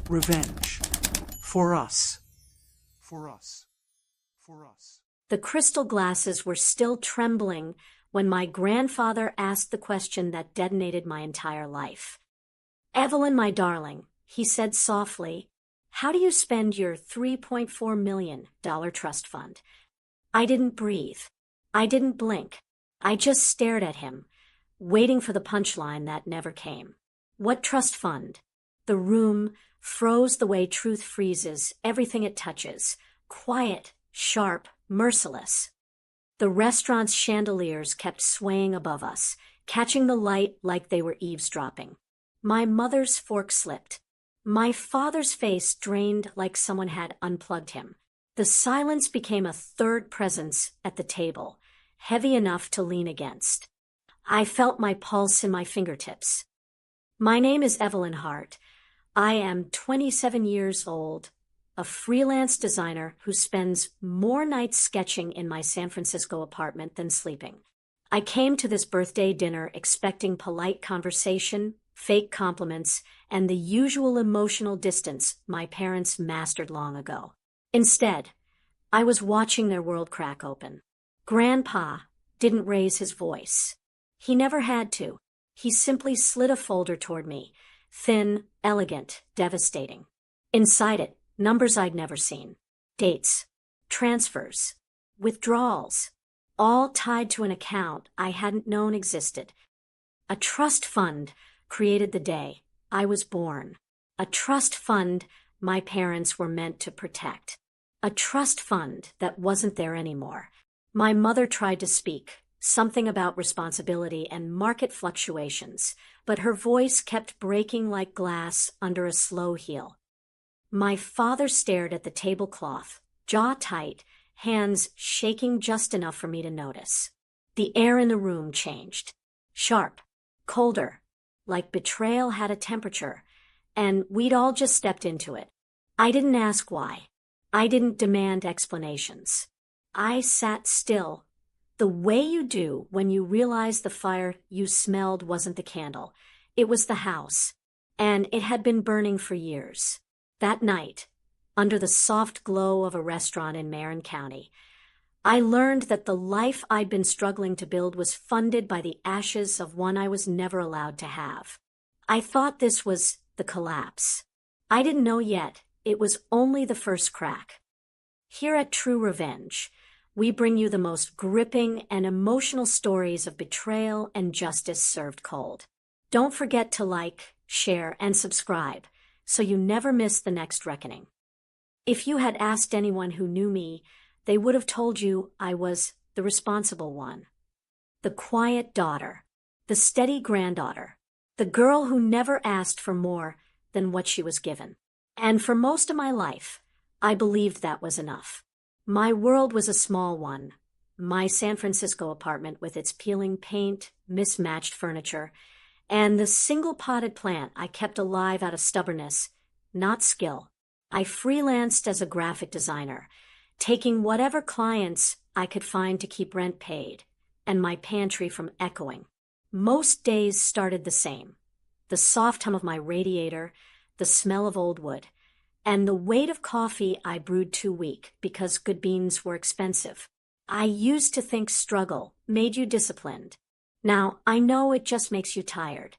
revenge. For us. For us. For us. The crystal glasses were still trembling when my grandfather asked the question that detonated my entire life. "Evelyn, my darling," he said softly, "how do you spend your $3.4 million trust fund?" I didn't breathe. I didn't blink. I just stared at him, waiting for the punchline that never came. "What trust fund?" The room froze the way truth freezes everything it touches, quiet, sharp, merciless. The restaurant's chandeliers kept swaying above us, catching the light like they were eavesdropping. My mother's fork slipped. My father's face drained like someone had unplugged him. The silence became a third presence at the table, heavy enough to lean against. I felt my pulse in my fingertips. "My name is Evelyn Hart. I am 27 years old, a freelance designer who spends more nights sketching in my San Francisco apartment than sleeping. I came to this birthday dinner expecting polite conversation, fake compliments, and the usual emotional distance my parents mastered long ago. Instead, I was watching their world crack open. Grandpa didn't raise his voice. He never had to. He simply slid a folder toward me, thin, elegant, devastating. Inside it, numbers I'd never seen. Dates, transfers, withdrawals, all tied to an account I hadn't known existed. A trust fund created the day I was born. A trust fund my parents were meant to protect. A trust fund that wasn't there anymore. My mother tried to speak, something about responsibility and market fluctuations, but her voice kept breaking like glass under a slow heel. My father stared at the tablecloth, jaw tight, hands shaking just enough for me to notice. The air in the room changed. Sharp, colder, like betrayal had a temperature, and we'd all just stepped into it. I didn't ask why. I didn't demand explanations. I sat still, the way you do when you realize the fire you smelled wasn't the candle. It was the house, and it had been burning for years. That night, under the soft glow of a restaurant in Marin County, I learned that the life I'd been struggling to build was funded by the ashes of one I was never allowed to have. I thought this was the collapse. I didn't know yet it was only the first crack. Here at True Revenge, we bring you the most gripping and emotional stories of betrayal and justice served cold. Don't forget to like, share, and subscribe so you never miss the next reckoning. If you had asked anyone who knew me, they would have told you I was the responsible one. The quiet daughter, the steady granddaughter, the girl who never asked for more than what she was given. And for most of my life, I believed that was enough. My world was a small one. My San Francisco apartment with its peeling paint, mismatched furniture, and the single potted plant I kept alive out of stubbornness, not skill. I freelanced as a graphic designer, taking whatever clients I could find to keep rent paid, and my pantry from echoing. Most days started the same. The soft hum of my radiator, the smell of old wood, and the weight of coffee I brewed too weak because good beans were expensive. I used to think struggle made you disciplined. Now, I know it just makes you tired.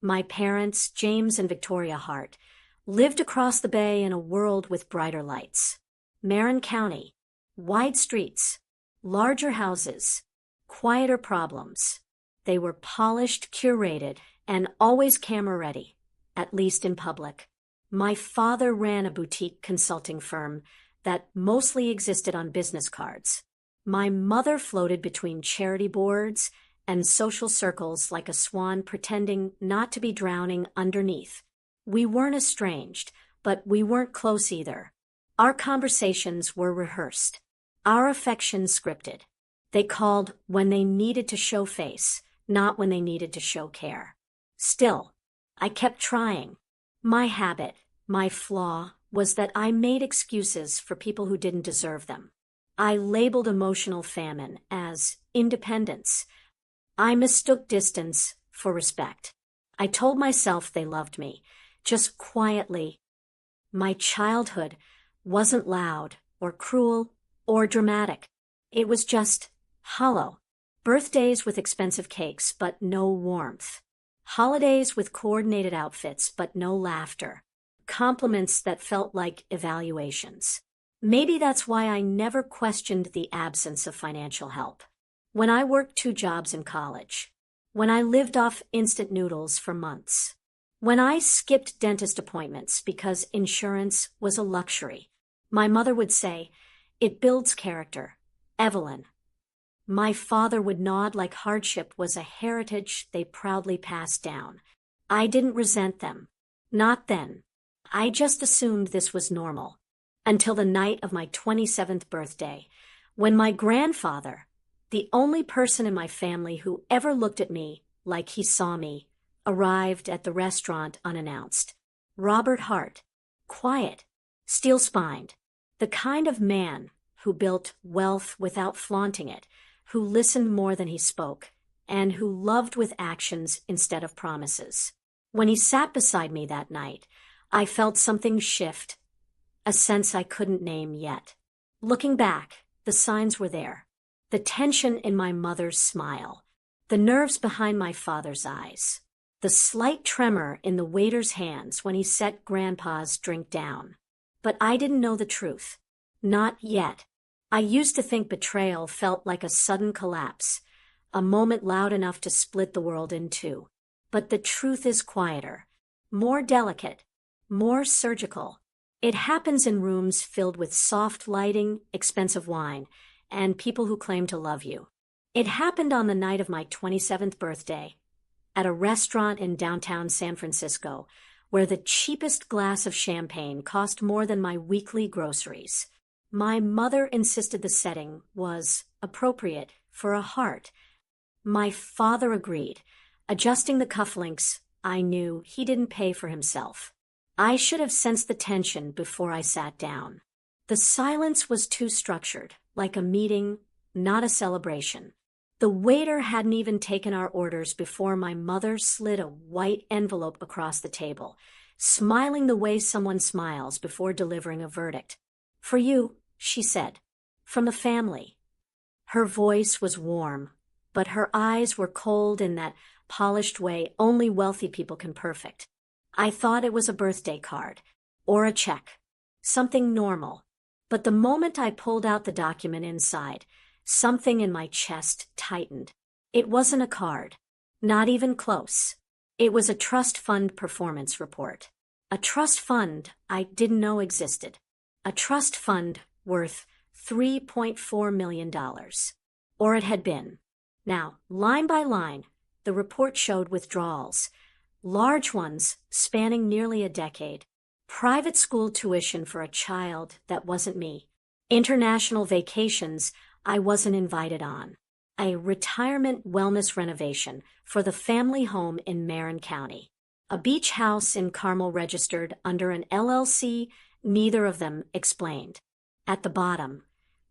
My parents, James and Victoria Hart, lived across the bay in a world with brighter lights. Marin County, wide streets, larger houses, quieter problems. They were polished, curated, and always camera ready, at least in public. My father ran a boutique consulting firm that mostly existed on business cards. My mother floated between charity boards and social circles like a swan pretending not to be drowning underneath. We weren't estranged, but we weren't close either. Our conversations were rehearsed, our affections scripted. They called when they needed to show face, not when they needed to show care. Still, I kept trying. My habit, my flaw, was that I made excuses for people who didn't deserve them. I labeled emotional famine as independence. I mistook distance for respect. I told myself they loved me, just quietly, My childhood wasn't loud or cruel or dramatic. It was just hollow. Birthdays with expensive cakes, but no warmth. Holidays with coordinated outfits, but no laughter. Compliments that felt like evaluations. Maybe that's why I never questioned the absence of financial help. When I worked 2 jobs in college. When I lived off instant noodles for months. When I skipped dentist appointments because insurance was a luxury. My mother would say, "It builds character, Evelyn." My father would nod like hardship was a heritage they proudly passed down. I didn't resent them. Not then. I just assumed this was normal. Until the night of my 27th birthday, when my grandfather, the only person in my family who ever looked at me like he saw me, arrived at the restaurant unannounced. Robert Hart. Quiet. Steel-spined. The kind of man who built wealth without flaunting it, who listened more than he spoke, and who loved with actions instead of promises. When he sat beside me that night, I felt something shift, a sense I couldn't name yet. Looking back, the signs were there. The tension in my mother's smile, the nerves behind my father's eyes, the slight tremor in the waiter's hands when he set Grandpa's drink down. But I didn't know the truth. Not yet. I used to think betrayal felt like a sudden collapse, a moment loud enough to split the world in two. But the truth is quieter, more delicate, more surgical. It happens in rooms filled with soft lighting, expensive wine, and people who claim to love you. It happened on the night of my 27th birthday, at a restaurant in downtown San Francisco, where the cheapest glass of champagne cost more than my weekly groceries. My mother insisted the setting was appropriate for a heart. My father agreed, adjusting the cufflinks. I knew he didn't pay for himself. I should have sensed the tension before I sat down. The silence was too structured, like a meeting, not a celebration. The waiter hadn't even taken our orders before my mother slid a white envelope across the table, smiling the way someone smiles before delivering a verdict. "For you," she said, "from the family." Her voice was warm, but her eyes were cold in that polished way only wealthy people can perfect. I thought it was a birthday card, or a check, something normal. But the moment I pulled out the document inside, something in my chest tightened. It wasn't a card, not even close. It was a trust fund performance report. A trust fund I didn't know existed. A trust fund worth $3.4 million. Or it had been. Now, line by line, the report showed withdrawals, large ones spanning nearly a decade. Private school tuition for a child that wasn't me. International vacations I wasn't invited on. A retirement wellness renovation for the family home in Marin County. A beach house in Carmel registered under an LLC, neither of them explained. At the bottom,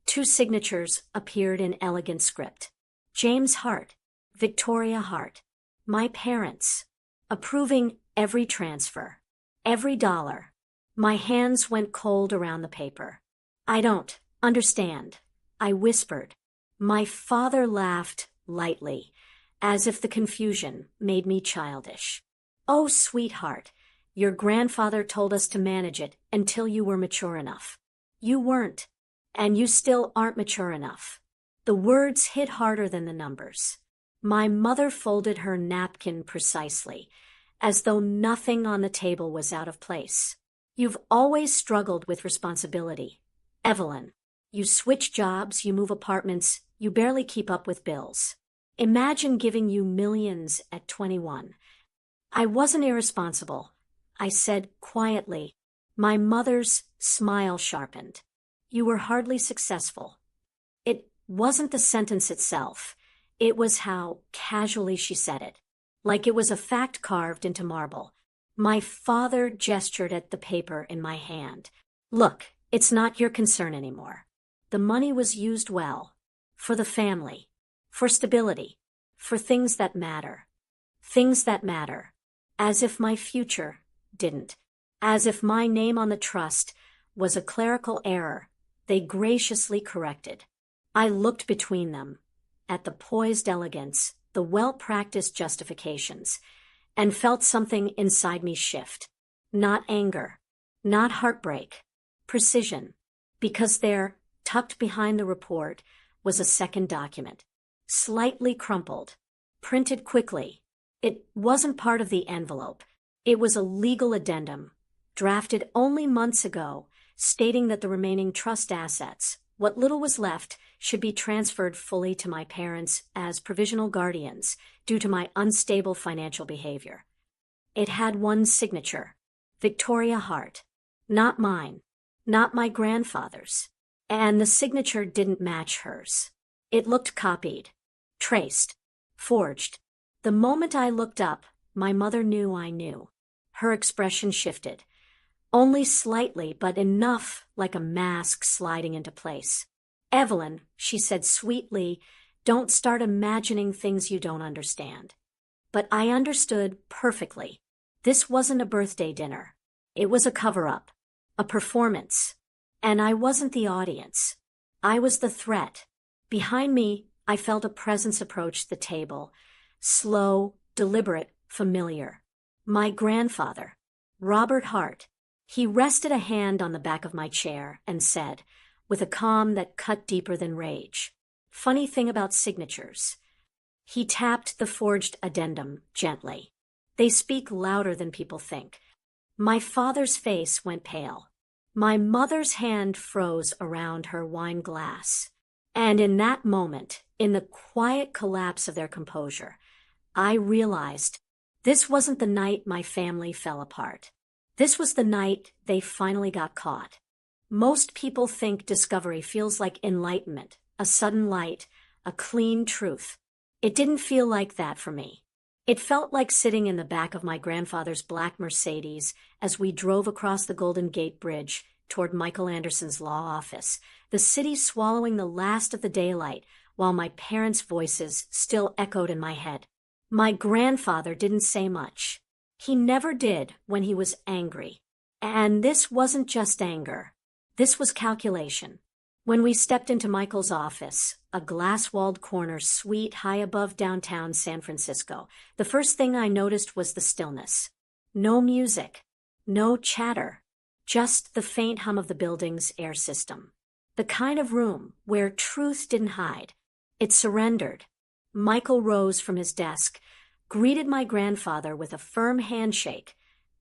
2 signatures appeared in elegant script. James Hart, Victoria Hart, my parents, approving every transfer, every dollar. My hands went cold around the paper. "I don't understand," I whispered. My father laughed lightly, as if the confusion made me childish. "Oh, sweetheart, your grandfather told us to manage it until you were mature enough. You weren't, and you still aren't mature enough." The words hit harder than the numbers. My mother folded her napkin precisely, as though nothing on the table was out of place. "You've always struggled with responsibility, Evelyn. You switch jobs, you move apartments, you barely keep up with bills. Imagine giving you millions at 21. "I wasn't irresponsible," I said quietly. My mother's smile sharpened. "You were hardly successful." It wasn't the sentence itself. It was how casually she said it, like it was a fact carved into marble. My father gestured at the paper in my hand. "Look, it's not your concern anymore. The money was used well. For the family. For stability. For things that matter. Things that matter. As if my future didn't." As if my name on the trust was a clerical error, they graciously corrected. I looked between them, at the poised elegance, the well-practiced justifications, and felt something inside me shift. Not anger, not heartbreak, precision, because there, tucked behind the report, was a second document, slightly crumpled, printed quickly. It wasn't part of the envelope. It was a legal addendum, drafted only months ago, stating that the remaining trust assets, what little was left, should be transferred fully to my parents as provisional guardians due to my unstable financial behavior. It had one signature, Victoria Hart, not mine, not my grandfather's, and the signature didn't match hers. It looked copied, traced, forged. The moment I looked up, my mother knew I knew. Her expression shifted. Only slightly, but enough like a mask sliding into place. "Evelyn," she said sweetly, "don't start imagining things you don't understand." But I understood perfectly. This wasn't a birthday dinner. It was a cover-up, a performance. And I wasn't the audience. I was the threat. Behind me, I felt a presence approach the table. Slow, deliberate, familiar. My grandfather, Robert Hart. He rested a hand on the back of my chair and said, with a calm that cut deeper than rage, "Funny thing about signatures." He tapped the forged addendum gently. "They speak louder than people think." My father's face went pale. My mother's hand froze around her wine glass. And in that moment, in the quiet collapse of their composure, I realized this wasn't the night my family fell apart. This was the night they finally got caught. Most people think discovery feels like enlightenment, a sudden light, a clean truth. It didn't feel like that for me. It felt like sitting in the back of my grandfather's black Mercedes as we drove across the Golden Gate Bridge toward Michael Anderson's law office, the city swallowing the last of the daylight while my parents' voices still echoed in my head. My grandfather didn't say much. He never did when he was angry. And this wasn't just anger. This was calculation. When we stepped into Michael's office, a glass-walled corner suite high above downtown San Francisco, the first thing I noticed was the stillness. No music, no chatter, just the faint hum of the building's air system. The kind of room where truth didn't hide. It surrendered. Michael rose from his desk, greeted my grandfather with a firm handshake,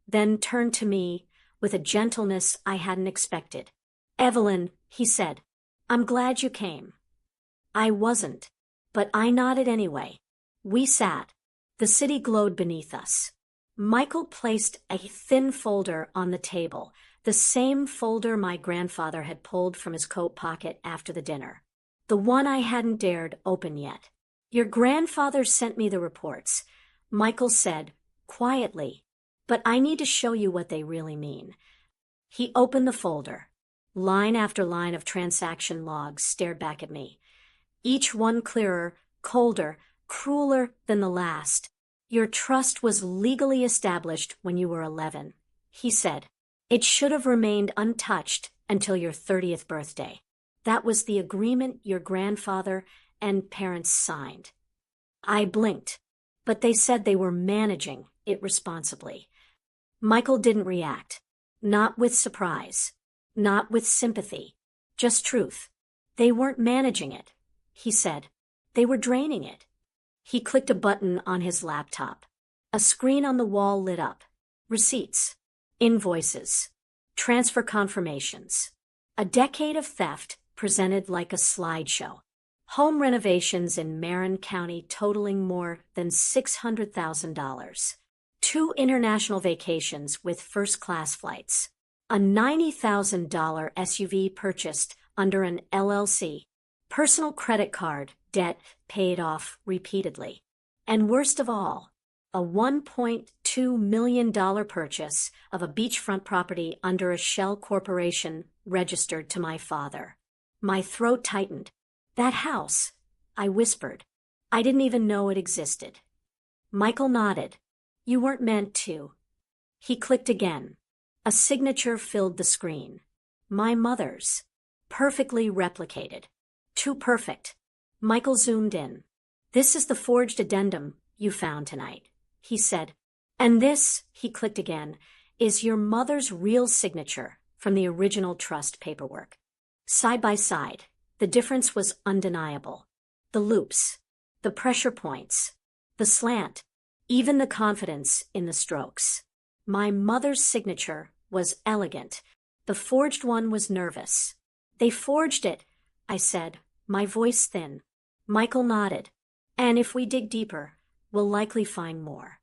then turned to me with a gentleness I hadn't expected. "Evelyn," he said, "I'm glad you came." I wasn't, but I nodded anyway. We sat. The city glowed beneath us. Michael placed a thin folder on the table, the same folder my grandfather had pulled from his coat pocket after the dinner. The one I hadn't dared open yet. "Your grandfather sent me the reports," Michael said, quietly, "but I need to show you what they really mean." He opened the folder. Line after line of transaction logs stared back at me. Each one clearer, colder, crueler than the last. "Your trust was legally established when you were 11, he said. "It should have remained untouched until your 30th birthday. That was the agreement your grandfather and parents signed." I blinked, but they said they were managing it responsibly. Michael didn't react. Not with surprise. Not with sympathy. Just truth. "They weren't managing it," he said. "They were draining it." He clicked a button on his laptop. A screen on the wall lit up. Receipts. Invoices. Transfer confirmations. A decade of theft presented like a slideshow. Home renovations in Marin County totaling more than $600,000. 2 international vacations with first-class flights. A $90,000 SUV purchased under an LLC. Personal credit card debt paid off repeatedly. And worst of all, a $1.2 million purchase of a beachfront property under a shell corporation registered to my father. My throat tightened. "That house," I whispered. "I didn't even know it existed." Michael nodded. "You weren't meant to." He clicked again. A signature filled the screen. My mother's. Perfectly replicated. Too perfect. Michael zoomed in. "This is the forged addendum you found tonight," he said. "And this," he clicked again, "is your mother's real signature from the original trust paperwork." Side by side, the difference was undeniable. The loops, the pressure points, the slant, even the confidence in the strokes. My mother's signature was elegant. The forged one was nervous. "They forged it," I said, my voice thin. Michael nodded. "And if we dig deeper, we'll likely find more."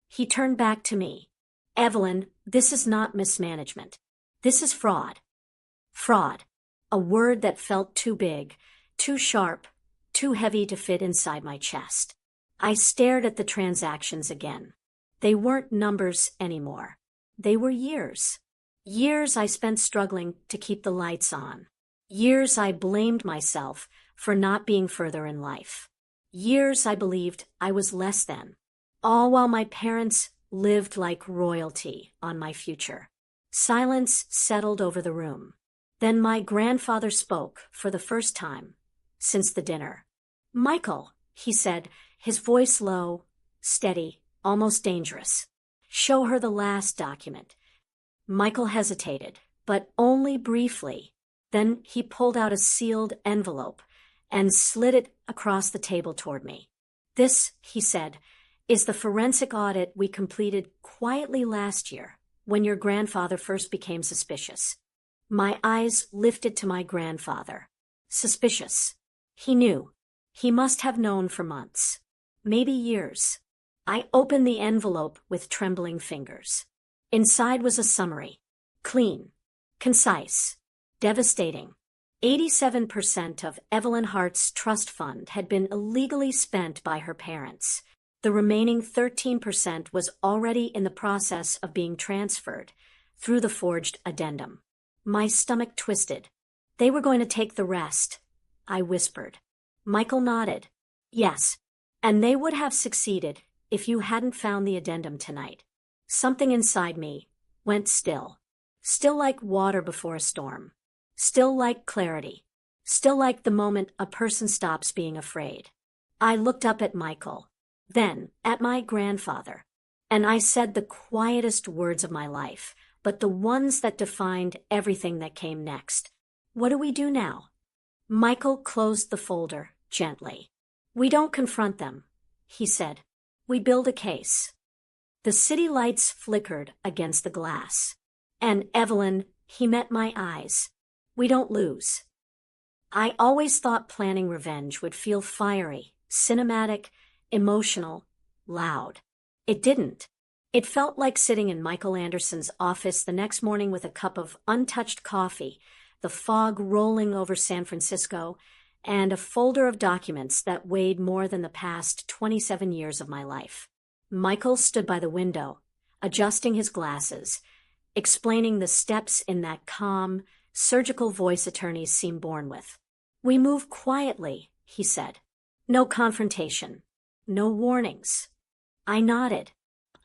He turned back to me. "Evelyn, this is not mismanagement. This is fraud." Fraud. A word that felt too big, too sharp, too heavy to fit inside my chest. I stared at the transactions again. They weren't numbers anymore. They were years. Years I spent struggling to keep the lights on. Years I blamed myself for not being further in life. Years I believed I was less than. All while my parents lived like royalty on my future. Silence settled over the room. Then my grandfather spoke for the first time since the dinner. "Michael," he said, his voice low, steady, almost dangerous. "Show her the last document." Michael hesitated, but only briefly. Then he pulled out a sealed envelope and slid it across the table toward me. "This," he said, "is the forensic audit we completed quietly last year when your grandfather first became suspicious." My eyes lifted to my grandfather. Suspicious. He knew. He must have known for months. Maybe years. I opened the envelope with trembling fingers. Inside was a summary. Clean. Concise. Devastating. 87% of Evelyn Hart's trust fund had been illegally spent by her parents. The remaining 13% was already in the process of being transferred through the forged addendum. My stomach twisted. "They were going to take the rest," I whispered. Michael nodded. "Yes, and they would have succeeded if you hadn't found the addendum tonight." Something inside me went still. Still like water before a storm. Still like clarity. Still like the moment a person stops being afraid. I looked up at Michael, then at my grandfather, and I said the quietest words of my life, but the ones that defined everything that came next. "What do we do now?" Michael closed the folder gently. "We don't confront them," he said. "We build a case." The city lights flickered against the glass. "And Evelyn," he met my eyes, "we don't lose." I always thought planning revenge would feel fiery, cinematic, emotional, loud. It didn't. It felt like sitting in Michael Anderson's office the next morning with a cup of untouched coffee, the fog rolling over San Francisco, and a folder of documents that weighed more than the past 27 years of my life. Michael stood by the window, adjusting his glasses, explaining the steps in that calm, surgical voice attorneys seem born with. "We move quietly," he said. "No confrontation. No warnings." I nodded.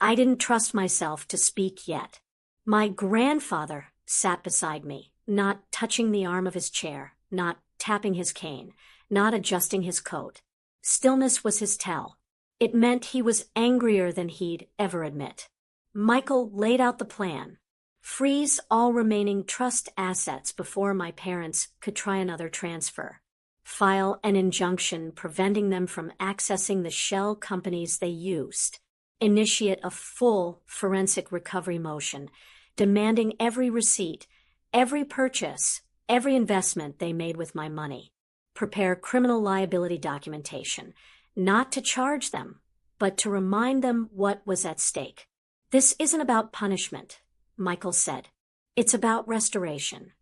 I didn't trust myself to speak yet. My grandfather sat beside me, not touching the arm of his chair, not tapping his cane, not adjusting his coat. Stillness was his tell. It meant he was angrier than he'd ever admit. Michael laid out the plan. Freeze all remaining trust assets before my parents could try another transfer. File an injunction preventing them from accessing the shell companies they used. Initiate a full forensic recovery motion, demanding every receipt, every purchase, every investment they made with my money. Prepare criminal liability documentation, not to charge them, but to remind them what was at stake. "This isn't about punishment," Michael said. "It's about restoration."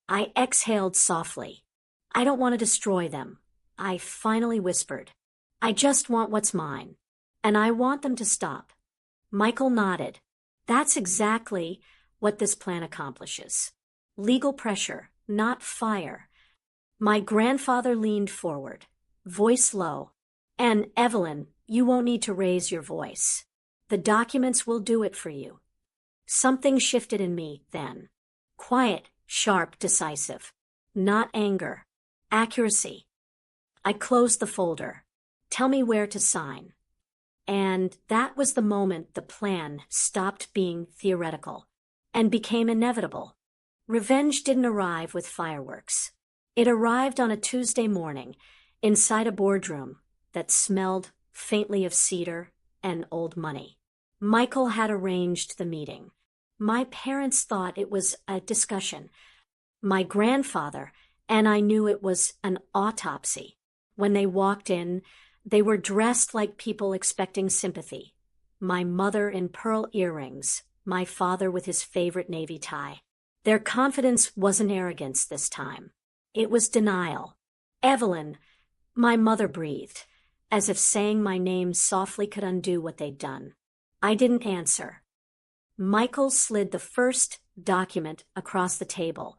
I exhaled softly. "I don't want to destroy them," I finally whispered. "I just want what's mine. And I want them to stop." Michael nodded. "That's exactly what this plan accomplishes. Legal pressure, not fire." My grandfather leaned forward, voice low. "And Evelyn, you won't need to raise your voice. The documents will do it for you." Something shifted in me then. Quiet, sharp, decisive. Not anger. Accuracy. I closed the folder. Tell me where to sign. And that was the moment the plan stopped being theoretical and became inevitable. Revenge didn't arrive with fireworks. It arrived on a Tuesday morning inside a boardroom that smelled faintly of cedar and old money. Michael had arranged the meeting. My parents thought it was a discussion. My grandfather and I knew it was an autopsy. When they walked in, they were dressed like people expecting sympathy. My mother in pearl earrings, my father with his favorite navy tie. Their confidence wasn't arrogance this time. It was denial. Evelyn, my mother breathed, as if saying my name softly could undo what they'd done. I didn't answer. Michael slid the first document across the table,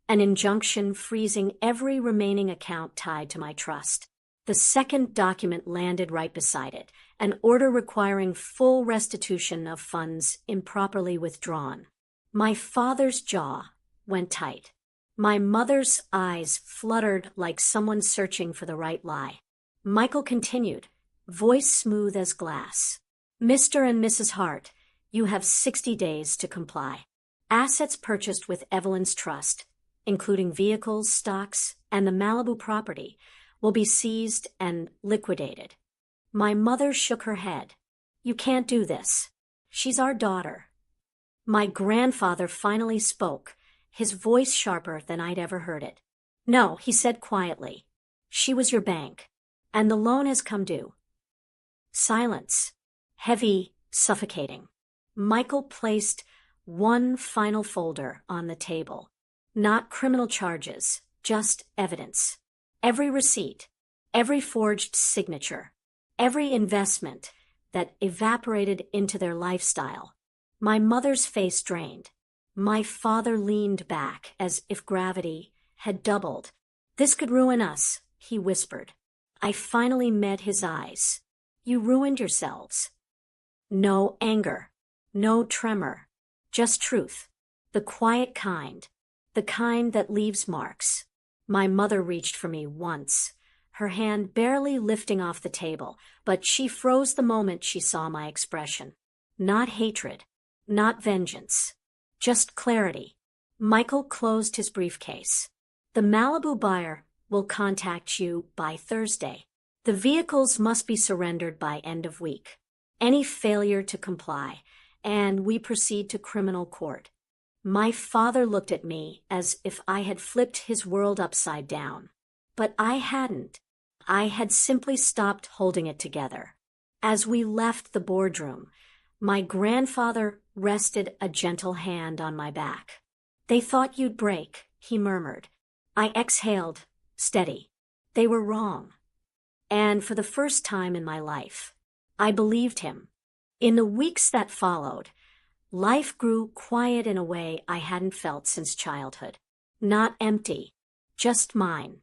an injunction freezing every remaining account tied to my trust. The second document landed right beside it, an order requiring full restitution of funds improperly withdrawn. My father's jaw went tight. My mother's eyes fluttered like someone searching for the right lie. Michael continued, voice smooth as glass. Mr. and Mrs. Hart, you have 60 days to comply. Assets purchased with Evelyn's trust, including vehicles, stocks, and the Malibu property, will be seized and liquidated. My mother shook her head. You can't do this. She's our daughter. My grandfather finally spoke, his voice sharper than I'd ever heard it. No, he said quietly. She was your bank, and the loan has come due. Silence. Heavy, suffocating. Michael placed one final folder on the table. Not criminal charges, just evidence. Every receipt, every forged signature, every investment that evaporated into their lifestyle. My mother's face drained. My father leaned back as if gravity had doubled. This could ruin us, he whispered. I finally met his eyes. You ruined yourselves. No anger, no tremor, just truth. The quiet kind, the kind that leaves marks. My mother reached for me once, her hand barely lifting off the table, but she froze the moment she saw my expression. Not hatred, not vengeance, just clarity. Michael closed his briefcase. The Malibu buyer will contact you by Thursday. The vehicles must be surrendered by end of week. Any failure to comply, and we proceed to criminal court. My father looked at me as if I had flipped his world upside down. But I hadn't. I had simply stopped holding it together. As we left the boardroom, my grandfather rested a gentle hand on my back. They thought you'd break, he murmured. I exhaled, steady. They were wrong. And for the first time in my life, I believed him. In the weeks that followed, life grew quiet in a way I hadn't felt since childhood. Not empty, just mine.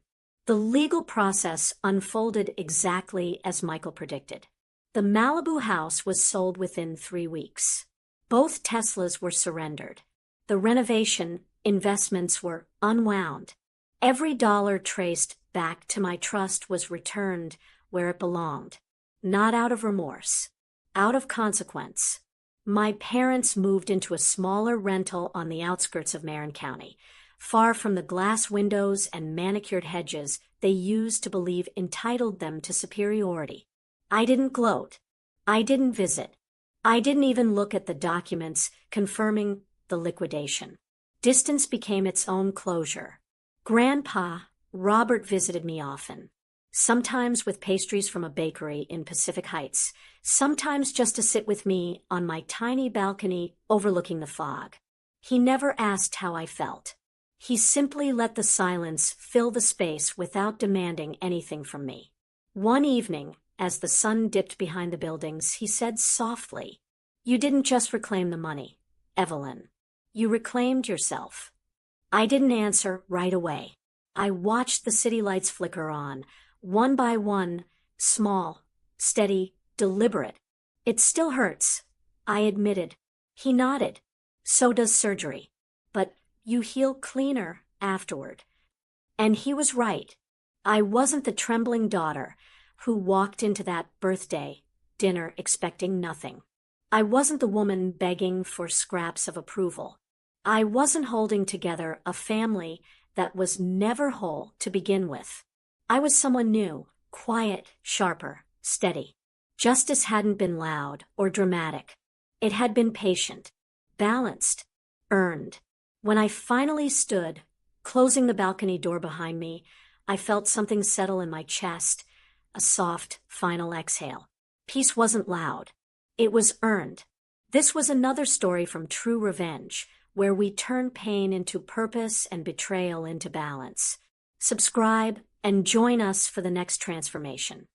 The legal process unfolded exactly as Michael predicted. The Malibu house was sold within 3 weeks. Both Teslas were surrendered. The renovation investments were unwound. Every dollar traced back to my trust was returned where it belonged. Not out of remorse, out of consequence. My parents moved into a smaller rental on the outskirts of Marin County, far from the glass windows and manicured hedges they used to believe entitled them to superiority. I didn't gloat. I didn't visit. I didn't even look at the documents confirming the liquidation. Distance became its own closure. Grandpa, Robert, visited me often. Sometimes with pastries from a bakery in Pacific Heights, sometimes just to sit with me on my tiny balcony overlooking the fog. He never asked how I felt. He simply let the silence fill the space without demanding anything from me. One evening, as the sun dipped behind the buildings, he said softly, "You didn't just reclaim the money, Evelyn. You reclaimed yourself." I didn't answer right away. I watched the city lights flicker on, one by one, small, steady, deliberate. "It still hurts," I admitted. He nodded. So does surgery. But you heal cleaner afterward. And he was right. I wasn't the trembling daughter who walked into that birthday dinner expecting nothing. I wasn't the woman begging for scraps of approval. I wasn't holding together a family that was never whole to begin with. I was someone new, quiet, sharper, steady. Justice hadn't been loud or dramatic. It had been patient, balanced, earned. When I finally stood, closing the balcony door behind me, I felt something settle in my chest, a soft, final exhale. Peace wasn't loud. It was earned. This was another story from True Revenge, where we turn pain into purpose and betrayal into balance. Subscribe and join us for the next transformation.